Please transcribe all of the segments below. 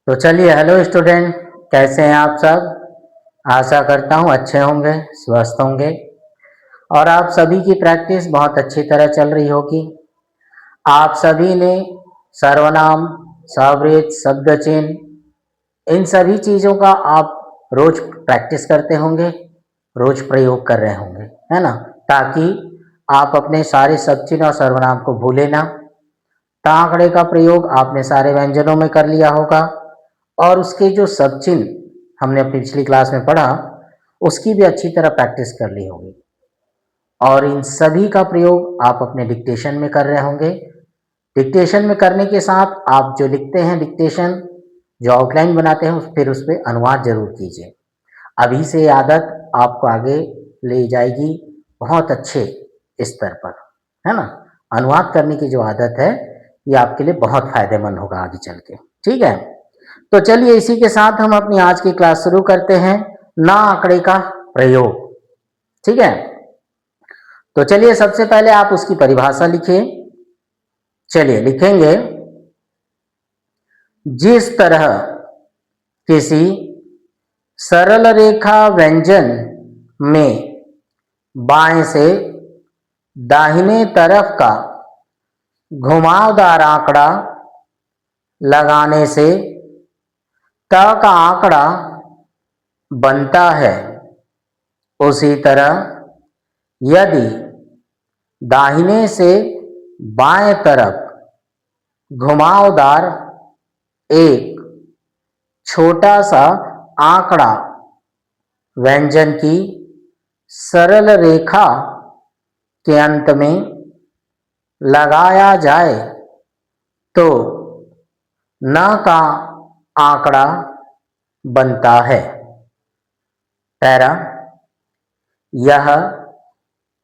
तो चलिए, hello student, कैसे हैं आप सब। आशा करता हूँ अच्छे होंगे, स्वस्थ होंगे और आप सभी की प्रैक्टिस बहुत अच्छी तरह चल रही होगी। आप सभी ने सर्वनाम, सावृत, शब्द चिन्ह, इन सभी चीज़ों का आप रोज प्रैक्टिस करते होंगे, रोज प्रयोग कर रहे होंगे, है ना, ताकि आप अपने सारे शब्द चिन्ह और सर्वनाम को भूले ना। तांकड़े का प्रयोग आपने सारे व्यंजनों में कर लिया होगा और उसके जो शब्द चिन्ह हमने अपनी पिछली क्लास में पढ़ा, उसकी भी अच्छी तरह प्रैक्टिस कर ली होगी। और इन सभी का प्रयोग आप अपने डिक्टेशन में कर रहे होंगे। डिक्टेशन में करने के साथ आप जो लिखते हैं डिक्टेशन, जो आउटलाइन बनाते हैं, फिर उस पर अनुवाद जरूर कीजिए। अभी से ये आदत आपको आगे ले जाएगी बहुत अच्छे स्तर पर, है ना। अनुवाद करने की जो आदत है ये आपके लिए बहुत फायदेमंद होगा आगे चल के। ठीक है, तो चलिए इसी के साथ हम अपनी आज की क्लास शुरू करते हैं, ना आंकड़े का प्रयोग। ठीक है, तो चलिए सबसे पहले आप उसकी परिभाषा लिखिए। चलिए लिखेंगे, जिस तरह किसी सरल रेखा व्यंजन में बाएं से दाहिने तरफ का घुमावदार आंकड़ा लगाने से त का आंकड़ा बनता है, उसी तरह यदि दाहिने से बाएं तरफ घुमावदार एक छोटा सा आंकड़ा व्यंजन की सरल रेखा के अंत में लगाया जाए तो न का आंकड़ा बनता है। पैरा, यह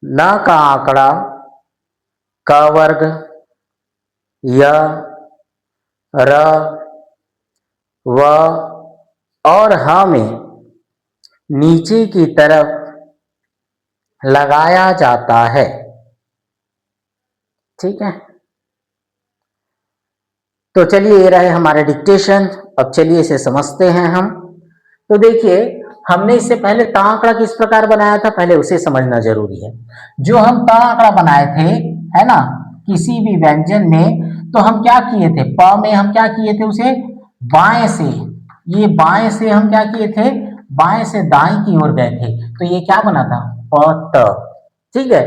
न का आंकड़ा क वर्ग, य, र, व और ह में नीचे की तरफ लगाया जाता है। ठीक है, तो चलिए ये रहे हमारे डिक्टेशन। अब चलिए इसे समझते हैं हम। तो देखिए, हमने इससे पहले ता आंकड़ा किस प्रकार बनाया था, पहले उसे समझना जरूरी है। जो हम ता आंकड़ा बनाए थे, है ना, किसी भी व्यंजन में, तो हम क्या किए थे, प में हम क्या किए थे, उसे बाएं से, ये बाएं से हम क्या किए थे, बाएं से दाएं की ओर गए थे, तो ये क्या बना था, प त। ठीक है,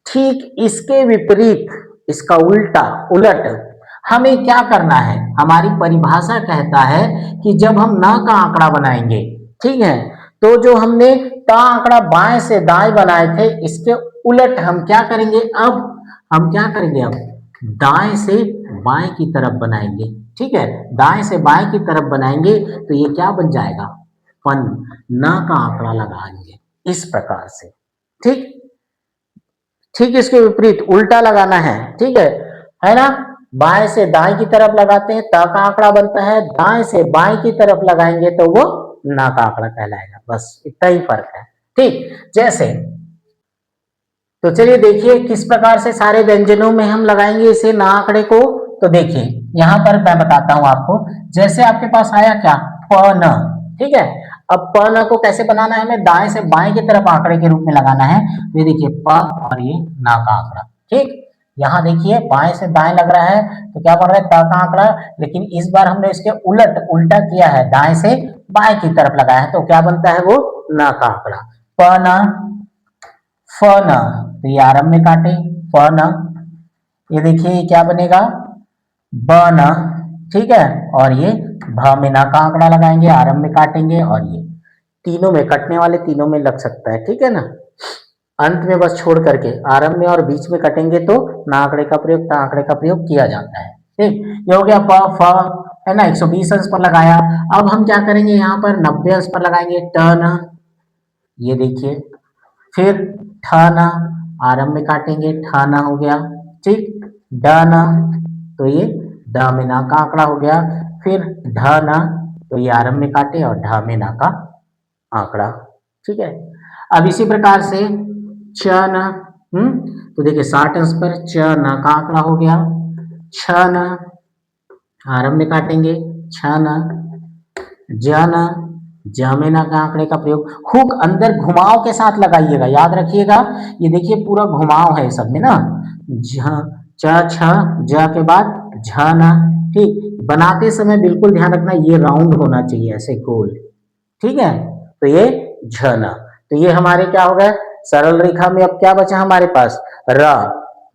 ठीक इसके विपरीत, इसका उल्टा, उलट हमें क्या करना है, हमारी परिभाषा कहता है कि जब हम न का आंकड़ा बनाएंगे, ठीक है, तो जो हमने ता आंकड़ा बाएं से दाएं बनाए थे, इसके उलट हम क्या करेंगे, अब हम क्या करेंगे, अब दाएं से बाएं की तरफ बनाएंगे। ठीक है, दाएं से बाएं की तरफ बनाएंगे तो ये क्या बन जाएगा, फन, न का आंकड़ा लगाएंगे इस प्रकार से। ठीक, ठीक इसके विपरीत उल्टा लगाना है। ठीक है ना, बाएं से दाएं की तरफ लगाते हैं ता का आंकड़ा बनता है, दाएं से बाएं की तरफ लगाएंगे तो वो ना का आंकड़ा कहलाएगा। बस इतना ही फर्क है। ठीक, जैसे, तो चलिए देखिए किस प्रकार से सारे व्यंजनों में हम लगाएंगे इसे ना आंकड़े को। तो देखिए यहां पर मैं बताता हूं आपको, जैसे आपके पास आया क्या, प न। ठीक है, अब प न को कैसे बनाना है, हमें दाएं से बाएं की तरफ आंकड़े के रूप में लगाना है। ये देखिए प और ये ना का आंकड़ा। ठीक, यहाँ देखिए बाएं से दाएं लग रहा है तो क्या बन रहा है, त का आंकड़ा, लेकिन इस बार हमने इसके उलट, उल्टा किया है, दाएं से बाएं की तरफ लगाया है, तो क्या बनता है, वो ना का आंकड़ा। प न, फ न, तो ये आरंभ में काटे, फ न, ये देखिए ये क्या बनेगा, ब न। ठीक है, और ये भ में ना का आंकड़ा लगाएंगे, आरंभ में काटेंगे, और ये तीनों में, कटने वाले तीनों में लग सकता है। ठीक है ना, अंत में बस छोड़ करके आरंभ में और बीच में कटेंगे तो ना आंकड़े का प्रयोग, ता आंकड़े का प्रयोग किया जाता है। ठीक, ये हो गया प फ, है ना, 120 अंश पर लगाया। अब हम क्या करेंगे, यहाँ पर 90 अंश पर लगाएंगे, ट न, ये देखिए, फिर ठ न, आरंभ में काटेंगे, ठ न हो गया। ठीक, ड न, तो ये ड में ना का आंकड़ा हो गया, फिर ढ न, तो ये आरंभ में काटे और ढ में ना का आंकड़ा। ठीक है, अब इसी प्रकार से च न, तो देखिए 60 अंश पर च न का आंकड़ा हो गया, छ न, आरंभ में काटेंगे, छन, जन, जमेना का आंकड़े का प्रयोग। हुक अंदर घुमाव के साथ लगाइएगा, याद रखिएगा। ये देखिए पूरा घुमाव है सब में ना। झ, च, छ, ज के बाद झन। ठीक, बनाते समय बिल्कुल ध्यान रखना ये राउंड होना चाहिए, ऐसे गोल। ठीक है, तो ये झन। तो ये हमारे क्या हो गए सरल रेखा में। अब क्या बचा हमारे पास र।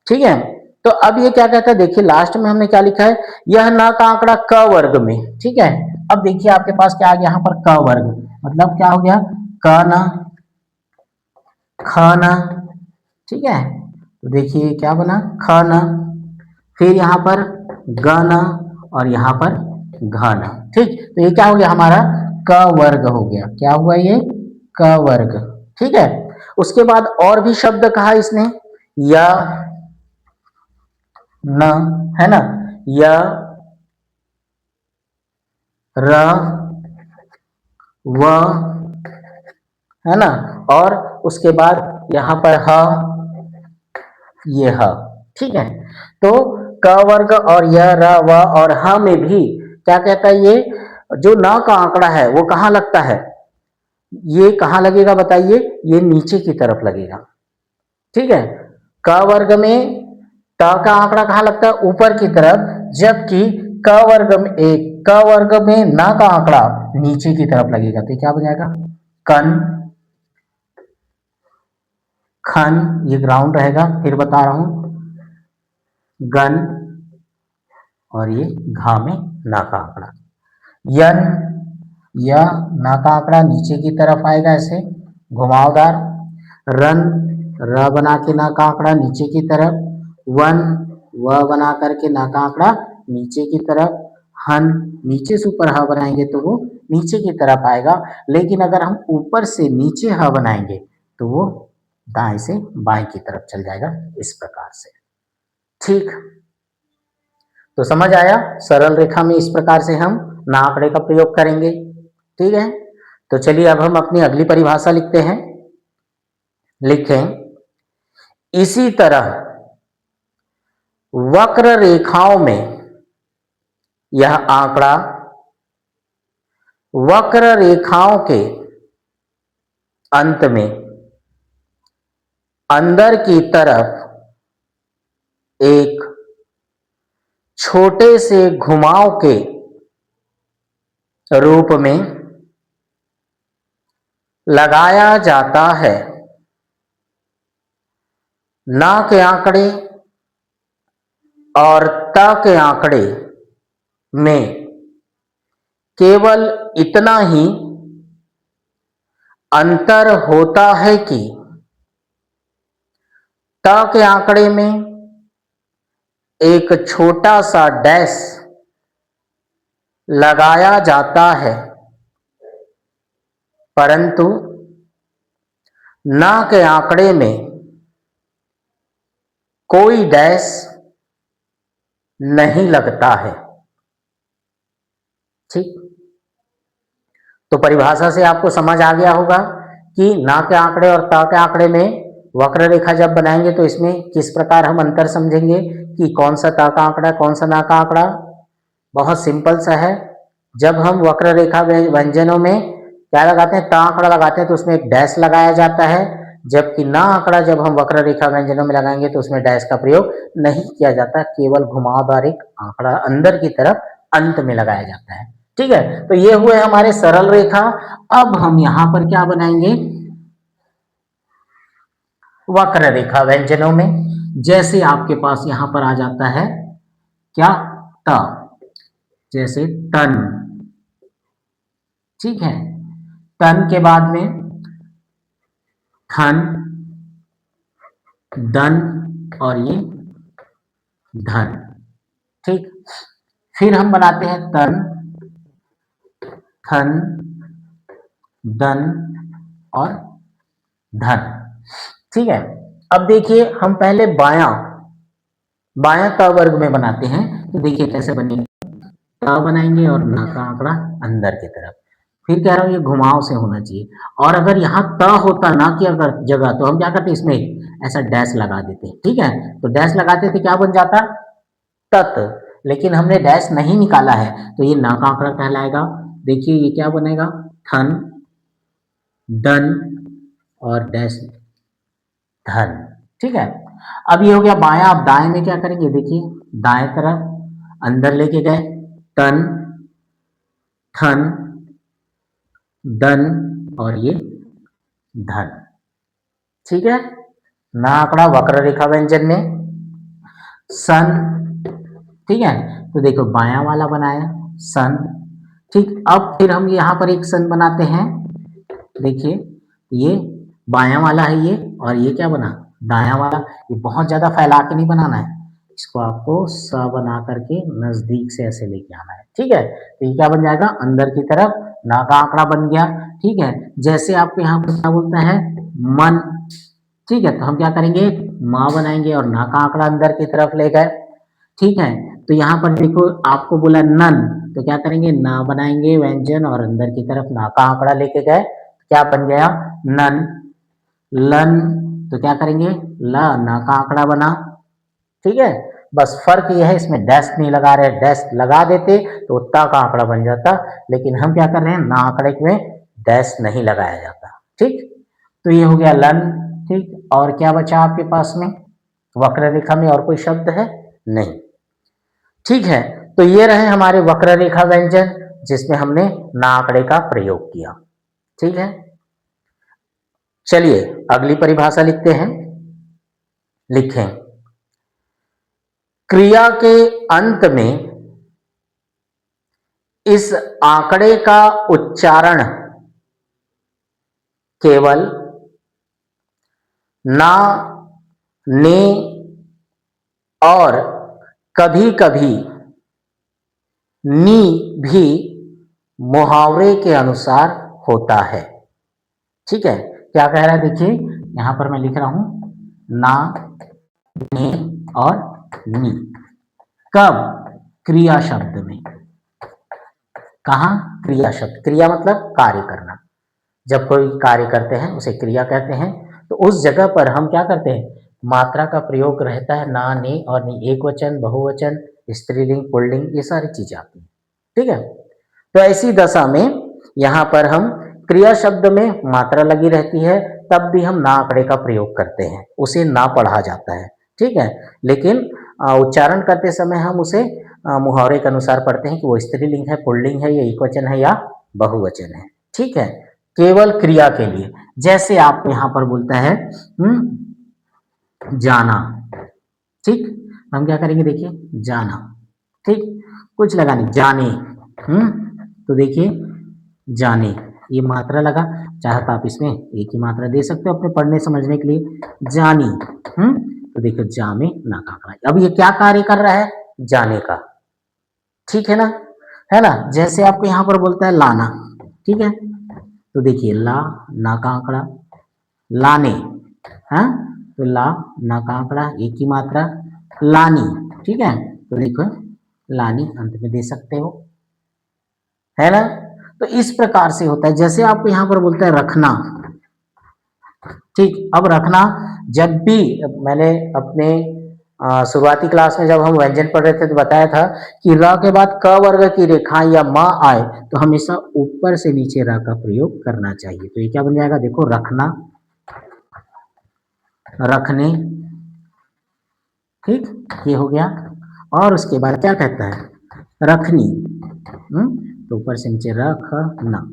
ठीक है, तो अब ये क्या कहता है, देखिए लास्ट में हमने क्या लिखा है, यह न का आंकड़ा क वर्ग में। ठीक है, अब देखिए आपके पास क्या आ गया यहाँ पर क वर्ग, मतलब क्या हो गया क न, ख न। ठीक है, तो देखिए क्या बना ख न, फिर यहाँ पर ग न और यहाँ पर घ न। ठीक, तो ये क्या हो गया हमारा क वर्ग हो गया। क्या हुआ ये क वर्ग। ठीक है, उसके बाद और भी शब्द कहा इसने, य न, है ना, य, र, व, है ना, और उसके बाद यहां पर ह, ये ह। ठीक है, तो क वर्ग और य, र, व और ह में भी क्या कहता है, ये जो न का आंकड़ा है वो कहां लगता है, ये कहां लगेगा बताइए, ये नीचे की तरफ लगेगा। ठीक है, क वर्ग में त का आंकड़ा कहां लगता है ऊपर की तरफ, जबकि क वर्ग में न का आंकड़ा नीचे की तरफ लगेगा। तो क्या बन जाएगा कन, खन, ये ग्राउंड रहेगा, फिर बता रहा हूं गन, और ये घा में ना का आंकड़ा, यन, या ना का आंकड़ा नीचे की तरफ आएगा ऐसे घुमावदार, रन, र बना के ना का आंकड़ा नीचे की तरफ, वन, व बना करके ना का आंकड़ा नीचे की तरफ, हन, नीचे से ऊपर ह बनाएंगे तो वो नीचे की तरफ आएगा, लेकिन अगर हम ऊपर से नीचे ह बनाएंगे तो वो दाएं से बाएं की तरफ चल जाएगा, इस प्रकार से। ठीक, तो समझ आया, सरल रेखा में इस प्रकार से हम ना आंकड़े का प्रयोग करेंगे। ठीक है, तो चलिए अब हम अपनी अगली परिभाषा लिखते हैं। लिखें, इसी तरह वक्र रेखाओं में यह आंकड़ा वक्र रेखाओं के अंत में अंदर की तरफ एक छोटे से घुमाव के रूप में लगाया जाता है। ना के आंकड़े और त के आंकड़े में केवल इतना ही अंतर होता है कि त के आंकड़े में एक छोटा सा डैश लगाया जाता है, परंतु ना के आंकड़े में कोई डैश नहीं लगता है। ठीक, तो परिभाषा से आपको समझ आ गया होगा कि ना के आंकड़े और त के आंकड़े में वक्र रेखा जब बनाएंगे तो इसमें किस प्रकार हम अंतर समझेंगे कि कौन सा त का आंकड़ा कौन सा ना का आंकड़ा। बहुत सिंपल सा है, जब हम वक्र रेखा व्यंजनों में क्या लगाते हैं, त आंकड़ा लगाते हैं तो उसमें एक डैश लगाया जाता है, जबकि ना आंकड़ा जब हम वक्र रेखा व्यंजनों में लगाएंगे तो उसमें डैश का प्रयोग नहीं किया जाता, केवल घुमावदार एक आंकड़ा अंदर की तरफ अंत में लगाया जाता है। ठीक है, तो ये हुए हमारे सरल रेखा। अब हम यहां पर क्या बनाएंगे, वक्र रेखा व्यंजनों में जैसे आपके पास यहां पर आ जाता है क्या त, जैसे तन। ठीक है, तन के बाद में थन, दन और ये धन। ठीक, फिर हम बनाते हैं तन, थन, दन और धन। ठीक है, अब देखिए हम पहले बायां बायां क वर्ग में बनाते हैं, तो देखिए कैसे बनेगा, त बनाएंगे और ना का आंकड़ा अंदर की तरफ, फिर कह रहा हूं ये घुमाव से होना चाहिए, और अगर यहाँ त होता ना की अगर जगह तो हम क्या करते इसमें ऐसा डैश लगा देते। ठीक है, तो डैश लगाते थे क्या बन जाता तत, लेकिन हमने डैश नहीं निकाला है तो ये ना का आंकड़ा कहलाएगा। देखिए ये क्या बनेगा, थन, दन और डैश धन। ठीक है, अब ये हो गया बायां। अब दाएं में क्या करेंगे, देखिए दाएं तरफ अंदर लेके गए, तन, थन, दन और ये धन। ठीक है, ना आंकड़ा वक्र रेखा व्यंजन में सन। ठीक है, तो देखो बायां वाला बनाया सन। ठीक, अब फिर हम यहाँ पर एक सन बनाते हैं। देखिए ये बायां वाला है ये, और ये क्या बना, दायां वाला। ये बहुत ज्यादा फैला के नहीं बनाना है, इसको आपको स बना करके नजदीक से ऐसे लेके आना है। ठीक है, तो ये क्या बन जाएगा, अंदर की तरफ ना का आंकड़ा बन गया। ठीक है, जैसे आपको यहाँ पर क्या बोलता है, मन। ठीक है, तो हम क्या करेंगे, माँ बनाएंगे और ना का आंकड़ा अंदर की तरफ ले गए। ठीक है, तो यहाँ पर देखो आपको बोला नन, तो क्या करेंगे, ना बनाएंगे व्यंजन और अंदर की तरफ ना का आंकड़ा लेके गए, क्या बन गया, नन। लन, तो क्या करेंगे, ल, ना का आंकड़ा बना। ठीक है, बस फर्क यह है इसमें डैश नहीं लगा रहे, डैश लगा देते तो उत्ता का आंकड़ा बन जाता, लेकिन हम क्या कर रहे हैं, ना आंकड़े में डैश नहीं लगाया जाता। ठीक, तो ये हो गया लन। ठीक, और क्या बचा आपके पास में, वक्र रेखा में और कोई शब्द है नहीं। ठीक है, तो ये रहे हमारे वक्र रेखा व्यंजन जिसमें हमने ना आंकड़े का प्रयोग किया। ठीक है, चलिए अगली परिभाषा लिखते हैं। लिखें, क्रिया के अंत में इस आंकड़े का उच्चारण केवल ना, ने और कभी कभी नी भी मुहावरे के अनुसार होता है। ठीक है, क्या कह रहा है, देखिए यहां पर मैं लिख रहा हूं ना, ने और नी। कब, क्रिया शब्द में। कहा, क्रिया शब्द, क्रिया मतलब कार्य करना। जब कोई कार्य करते हैं उसे क्रिया कहते हैं, तो उस जगह पर हम क्या करते हैं, मात्रा का प्रयोग रहता है ना, ने और नी। एक वचन, बहुवचन, स्त्रीलिंग, पुल्लिंग, ये सारी चीजें आती हैं। ठीक है, तो ऐसी दशा में यहां पर हम क्रिया शब्द में मात्रा लगी रहती है, तब भी हम ना आंकड़े का प्रयोग करते हैं, उसे ना पढ़ा जाता है। ठीक है, लेकिन उच्चारण करते समय हम उसे मुहावरे के अनुसार पढ़ते हैं कि वो स्त्रीलिंग है, पुल्लिंग है, या एकवचन है या बहुवचन है। ठीक है, केवल क्रिया के लिए, जैसे आप यहां पर बोलता है जाना। ठीक, हम क्या करेंगे, देखिए जाना। ठीक, कुछ लगा नहीं, जाने। तो देखिए जाने, ये मात्रा लगा, चाहे तो आप इसमें एक ही मात्रा दे सकते हो अपने पढ़ने समझने के लिए, जानी। तो देखो जा में ना का आंकड़ा। अब ये क्या कार्य कर रहा है, जाने का। ठीक है ना, जैसे आपको यहां पर बोलता है लाना। ठीक है, तो देखिए ला, ना का आंकड़ा, लाने। हाँ, तो ला, ना का आंकड़ा, एक ही मात्रा, लानी। ठीक है, तो देखो लानी अंत में दे सकते हो, है ना। तो इस प्रकार से होता है। जैसे आपको यहां पर बोलता है रखना। ठीक, अब रखना, जब भी मैंने अपने शुरुआती क्लास में जब हम व्यंजन पढ़ रहे थे तो बताया था कि र के बाद क वर्ग की रेखा या म आए तो हमेशा ऊपर से नीचे र का प्रयोग करना चाहिए। तो ये क्या बन जाएगा, देखो रखना, रखने। ठीक, ये हो गया। और उसके बाद क्या कहता है, रखनी। तो ऊपर से नीचे रखना,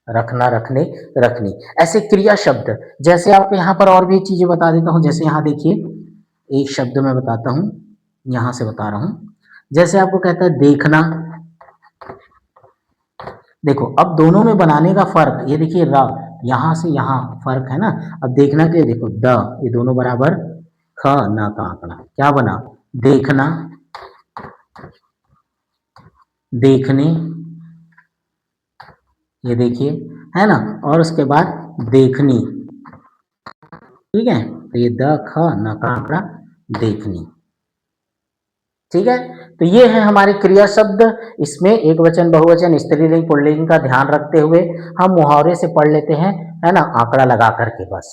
रखना, रखने, रखनी, ऐसे क्रिया शब्द। जैसे आपको यहाँ पर और भी चीजें बता देता हूँ। जैसे यहाँ देखिए एक शब्द मैं बताता हूँ, यहां से बता रहा हूं। जैसे आपको कहता है देखना। देखो अब दोनों में बनाने का फर्क, ये देखिए र, यहां से यहां फर्क है ना। अब देखना के देखो द, ये दोनों बराबर, ख, ना का आंकड़ा, क्या बना, देखना, देखने। ये देखिए, है ना, और उसके बाद देखनी। ठीक है, तो ये द, ख, न का आंकड़ा, देखनी। ठीक है, तो ये है हमारे क्रिया शब्द। इसमें एक वचन, बहुवचन, स्त्रीलिंग, पुल्लिंग का ध्यान रखते हुए हम मुहावरे से पढ़ लेते हैं, है ना, आंकड़ा लगा करके बस।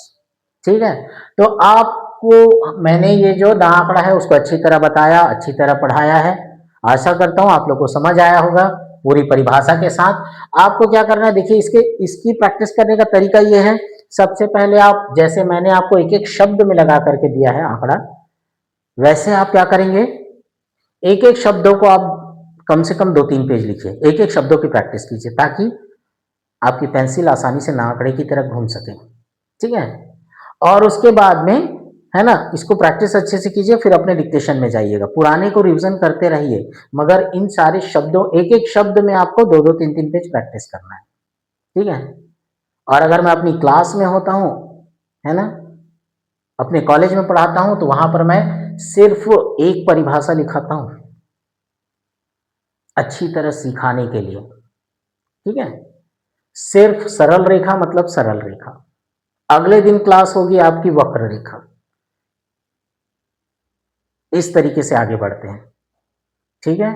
ठीक है, तो आपको मैंने ये जो ना आंकड़ा है उसको अच्छी तरह बताया, अच्छी तरह पढ़ाया है। आशा करता हूं आप लोग को समझ आया होगा पूरी परिभाषा के साथ। आपको क्या करना है, देखिए इसकी प्रैक्टिस करने का तरीका ये है, सबसे पहले आप, जैसे मैंने आपको एक एक शब्द में लगा करके दिया है आंकड़ा, वैसे आप क्या करेंगे, एक एक शब्दों को आप कम से कम 2-3 पेज लिखिए, एक एक शब्दों की प्रैक्टिस कीजिए ताकि आपकी पेंसिल आसानी से आंकड़े की तरह घूम सके। ठीक है, और उसके बाद में, है ना, इसको प्रैक्टिस अच्छे से कीजिए, फिर अपने डिक्टेशन में जाइएगा, पुराने को रिवीजन करते रहिए, मगर इन सारे शब्दों, एक एक शब्द में आपको 2-2 3-3 पेज प्रैक्टिस करना है। ठीक है, और अगर मैं अपनी क्लास में होता हूं, है ना, अपने कॉलेज में पढ़ाता हूं, तो वहां पर मैं सिर्फ एक परिभाषा लिखाता हूं अच्छी तरह सिखाने के लिए। ठीक है, सिर्फ सरल रेखा मतलब सरल रेखा। अगले दिन क्लास होगी आपकी वक्र रेखा। इस तरीके से आगे बढ़ते हैं। ठीक है,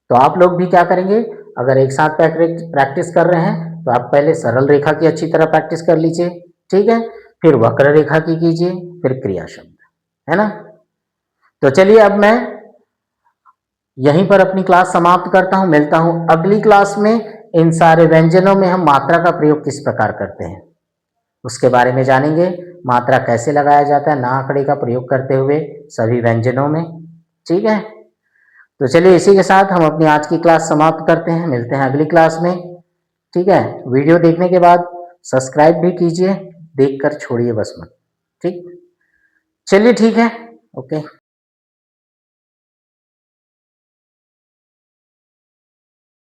तो आप लोग भी क्या करेंगे, अगर एक साथ प्रैक्टिस कर रहे हैं तो आप पहले सरल रेखा की अच्छी तरह प्रैक्टिस कर लीजिए। ठीक है, फिर वक्र रेखा की कीजिए, फिर क्रिया शब्द, है ना। तो चलिए अब मैं यहीं पर अपनी क्लास समाप्त करता हूं, मिलता हूं अगली क्लास में। इन सारे व्यंजनों में हम मात्रा का प्रयोग किस प्रकार करते हैं उसके बारे में जानेंगे, मात्रा कैसे लगाया जाता है ना आंकड़े का प्रयोग करते हुए सभी व्यंजनों में। ठीक है, तो चलिए इसी के साथ हम अपनी आज की क्लास समाप्त करते हैं, मिलते हैं अगली क्लास में। ठीक है, वीडियो देखने के बाद सब्सक्राइब भी कीजिए, देखकर छोड़िए बस मत। ठीक, चलिए ठीक है, ओके।